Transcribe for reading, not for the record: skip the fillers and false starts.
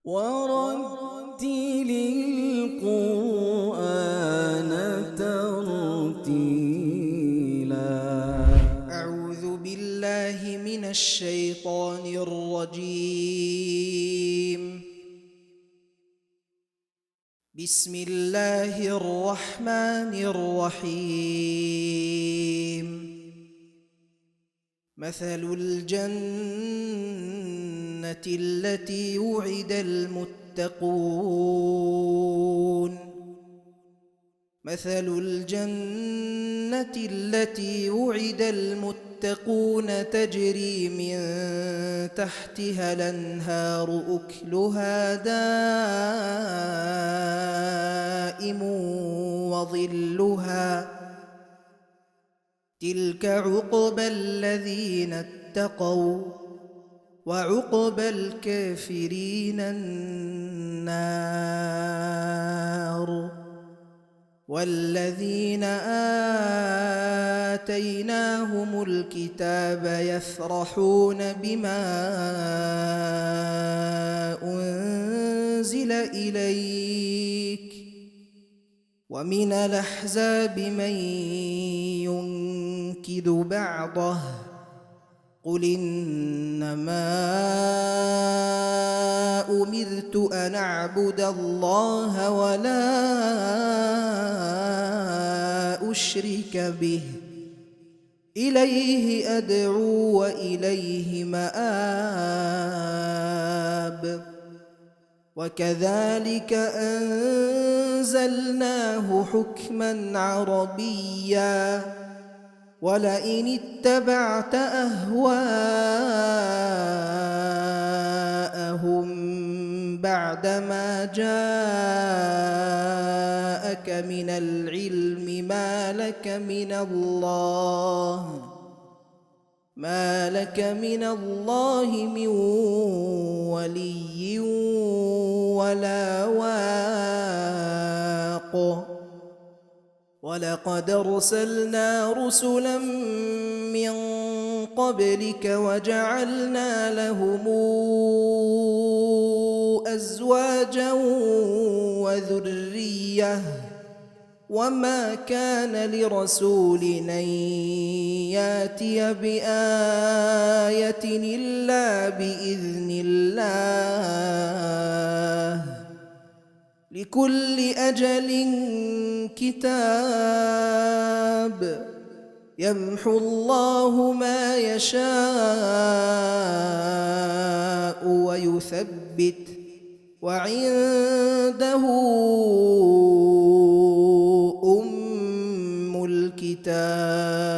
ورتل القرآن ترتيلا. أعوذ بالله من الشيطان الرجيم. بسم الله الرحمن الرحيم. مثل الجنة التي وعد المتقون تجري من تحتها الأنهار أكلها دائم وظلها تلك عقبى الذين اتقوا وعقبى الكافرين النار. والذين آتيناهم الكتاب يفرحون بما أنزل إليك ومن الأحزاب من ينكد بعضه قل إنما أمرت أن أعبد الله ولا أشرك به إليه أدعو وإليه مآب. وكذلك أنزلناه حكما عربيا ولئن اتبعت أهواءهم بعدما جاءك من العلم ما لك من الله من ولي ولا واق. ولقد أرسلنا رسلا من قبلك وجعلنا لهم أزواجا وذرية وما كان لرسول أن يأتي بآية إلا بإذن الله لكل أجل كتاب. يمحو الله ما يشاء ويثبت وعنده أم الكتاب.